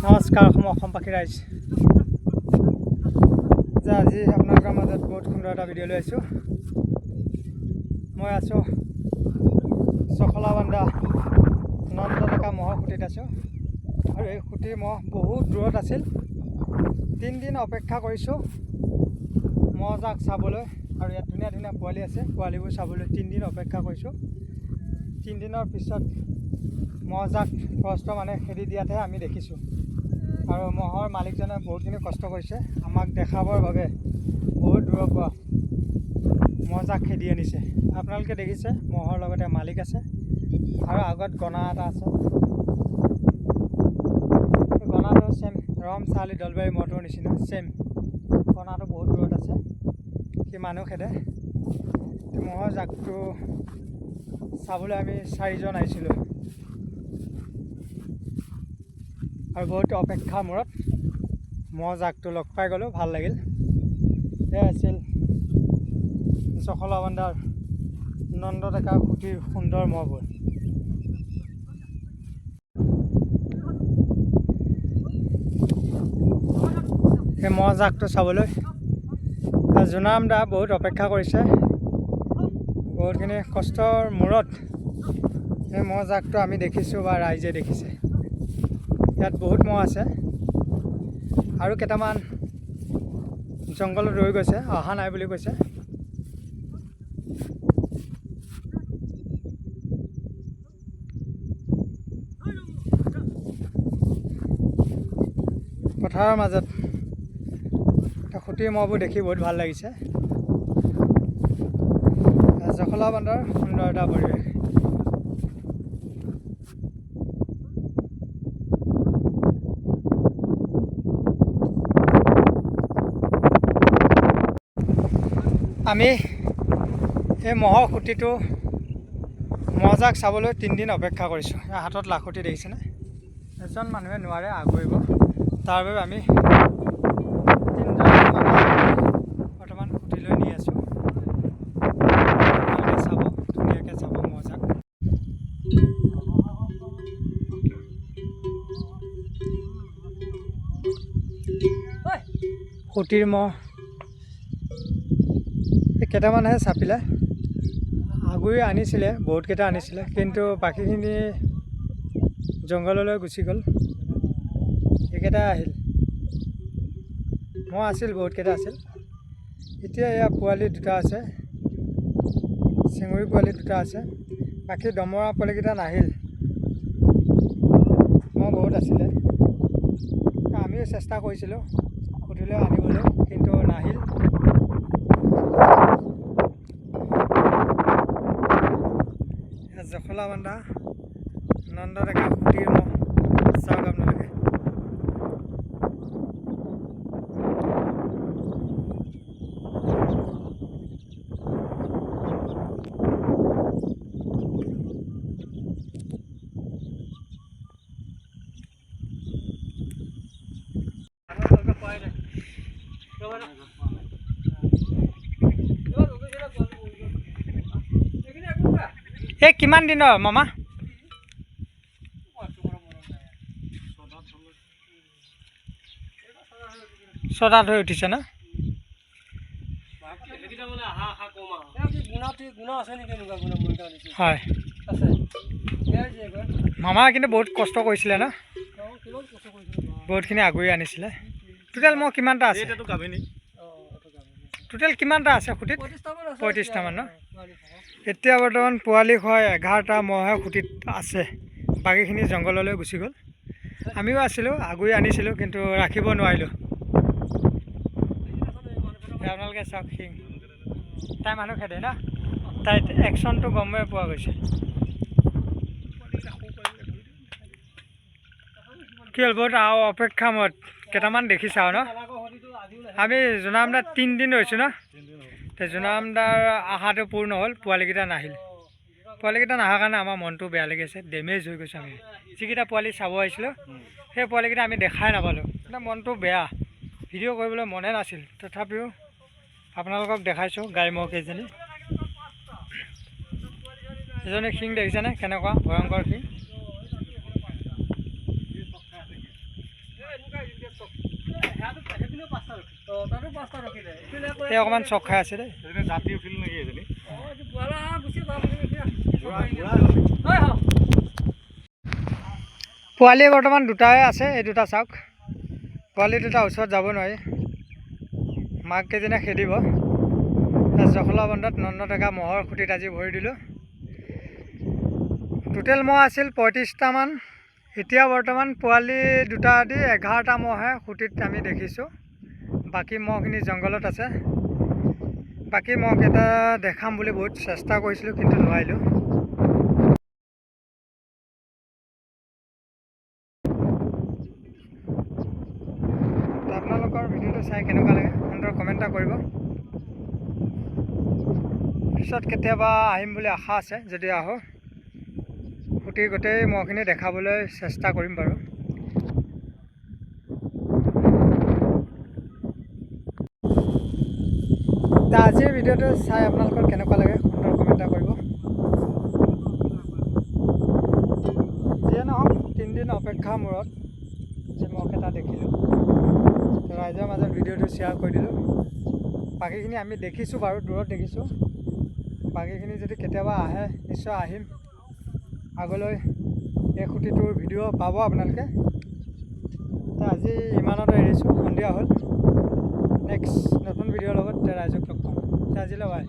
নমস্কাৰ অসম পাখি ৰাইজ। যে আজি আপোনালোকৰ মাজত বহুত সুন্দৰ এটা ভিডিঅ' লৈ আহিছোঁ। মই আছোঁ চখলাবান্ধা নন্দ ডেকা মহৰ খুঁটিত আছোঁ আৰু এই খুঁটি মহ বহুত দূৰত আছিল। 3 দিন অপেক্ষা কৰিছোঁ মহজাক চাবলৈ আৰু ইয়াত ধুনীয়া ধুনীয়া পোৱালি আছে। পোৱালিবোৰ চাবলৈ 3 দিন অপেক্ষা কৰিছোঁ। 3 দিনৰ পিছত মহজাক কষ্ট মানে খেদি দিয়াতহে আমি দেখিছোঁ। আৰু মহৰ মালিকজনে বহুতখিনি কষ্ট কৰিছে আমাক দেখাবৰ বাবে বহুত দূৰৰ পৰা মহজাক খেদি আনিছে। আপোনালোকে দেখিছে মহৰ লগতে মালিক আছে আৰু আগত গণা এটা আছে। গণাটো চেম ৰম চালি দলবাৰী মহটোৰ নিচিনা চেম। গণাটো বহুত দূৰত আছে, সি মানুহ খেদে। মহৰ জাকটো চাবলৈ আমি 4জন আহিছিলোঁ আৰু বহুত অপেক্ষাৰ মূৰত মহ জাকটো লগ পাই গ'লোঁ, ভাল লাগিল। এয়া আছিল চখলাবান্ধাৰ নন্দ ডেকা খুঁটিৰ সুন্দৰ মহবোৰ। সেই মহ জাকটো চাবলৈ জোনাৰাম দা বহুত অপেক্ষা কৰিছে। বহুতখিনি কষ্টৰ মূৰত সেই মহ জাকটো আমি দেখিছোঁ বা ৰাইজে দেখিছে। ইয়াত বহুত মহ আছে আৰু কেইটামান জংঘলত ৰৈ গৈছে, অহা নাই বুলি কৈছে। পথাৰৰ মাজত খুঁটিৰ মহবোৰ দেখি বহুত ভাল লাগিছে। চখলাবান্ধাৰ সুন্দৰ এটা পৰিৱেশ। আমি এই মহৰ খুঁটিটো মহজাক চাবলৈ 3 দিন অপেক্ষা কৰিছোঁ। হাতত লাখুটি দেখিছেনে? এজন মানুহে নোৱাৰে আগুৰিব, তাৰ বাবে আমি 3জন বৰ্তমান খুঁটি লৈ নি আছোঁ। চাব ধুনীয়াকৈ চাব মহজাক। খুঁটিৰ মহ কেইটামানহে চাপিলে, আগুৰি আনিছিলে, বহুতকেইটা আনিছিলে, কিন্তু বাকীখিনি জংঘললৈ গুচি গ'ল। এইকেইটা আহিল, মহ আছিল বহুতকেইটা আছিল। এতিয়া এয়া পোৱালি 2টা আছে, চেঙুৰী পোৱালি 2টা আছে, বাকী দমৰা পোৱালিকেইটা নাহিল। মহ বহুত আছিলে, আমিও চেষ্টা কৰিছিলোঁ খুঁটিলৈ আনিবলৈ, কিন্তু নাহিল। চখলাবান্ধা নন্দ ডেকা খুঁটিৰ মহ চাওক আপোনালোকে। এই কিমান দিনৰ মামা? 6 হৈ উঠিছে ন? হয়, মামা কিন্তু বহুত কষ্ট কৰিছিলে ন? বহুতখিনি আগুৰি আনিছিলে। টোটেল মহ কিমানটা আছে? টোটেল কিমানটা আছে খুঁটিত? 35টামান ন? এতিয়া বৰ্তমান পোৱালি হয় 11টা মহহে খুঁটিত আছে, বাকীখিনি জংঘললৈ গুচি গ'ল। আমিও আছিলোঁ, আগুৰি আনিছিলোঁ, কিন্তু ৰাখিব নোৱাৰিলোঁ। আপোনালোকে চাওক, শিং তাই মানুহ খেদে ন? তাই একশ্যনটো গমেই পোৱা গৈছে। কি হ'ল, বহুত অপেক্ষা মত কেইটামান দেখিছা আৰু ন? আমি জোনাৰাম দাৰ 3 দিন ৰৈছোঁ ন? জোনাৰাম দাৰ আশাটো পূৰ্ণ হ'ল, পোৱালিকেইটা নাহিল। পোৱালিকেইটা নহাৰ কাৰণে আমাৰ মনটো বেয়া লাগি আছে, ডেমেজ হৈ গৈছে। আমি যিকেইটা পোৱালি চাব আহিছিলোঁ সেই পোৱালিকেইটা আমি দেখাই নাপালোঁ, মানে মনটো বেয়া। ভিডিঅ' কৰিবলৈ মনে নাছিল, তথাপিও আপোনালোকক দেখাইছোঁ গাই মহ কেইজনী। এজনী শিং দেখিছেনে কেনেকুৱা ভয়ংকৰ শিং? এই অকণমান চক খাই আছে দেই জাতি উঠিল নেকি এজনী পোৱালি বৰ্তমান দুটাই আছে এই দুটা চাওক পোৱালি দুটা ওচৰত যাব নোৱাৰি মাককেইজনীয়ে খেদিব জখলা বন্ধত নন্দ ডেকা মহৰ খুঁটিত আজি ভৰি দিলোঁ টোটেল মহ আছিল 35টামান এতিয়া বৰ্তমান পোৱালি দুটা দি 11টা মহহে খুঁটিত আমি দেখিছোঁ বাকী মহখিনি জংঘলত আছে বাকী মহকেইটা দেখাম বুলি বহুত চেষ্টা কৰিছিলোঁ কিন্তু নোৱাৰিলোঁ আপোনালোকৰ ভিডিঅ'টো চাই কেনেকুৱা লাগে সুন্দৰ কমেণ্ট এটা কৰিব পিছত কেতিয়াবা আহিম বুলি আশা আছে যদি আহোঁ খুঁটি গোটেই মহখিনি দেখাবলৈ চেষ্টা কৰিম বাৰু আজিৰ ভিডিঅ'টো চাই আপোনালোকৰ কেনেকুৱা লাগে সুন্দৰ কমেণ্ট এটা কৰিব যিয়ে নহওক 3 দিন অপেক্ষাৰ মূৰত যে মহকেইটা দেখিলোঁ ৰাইজৰ মাজত ভিডিঅ'টো শ্বেয়াৰ কৰি দিলোঁ বাকীখিনি আমি দেখিছোঁ বাৰু দূৰত দেখিছোঁ বাকীখিনি যদি কেতিয়াবা আহে নিশ্চয় আহিম আগলৈ এই খুঁটিটোৰ ভিডিঅ' পাব আপোনালোকে আজি ইমানতে এৰিছোঁ সন্ধিয়া হ'ল নেক্সট নতুন ভিডিঅ'ৰ লগত ৰাইজক লগ পাম আজিলৈ বাই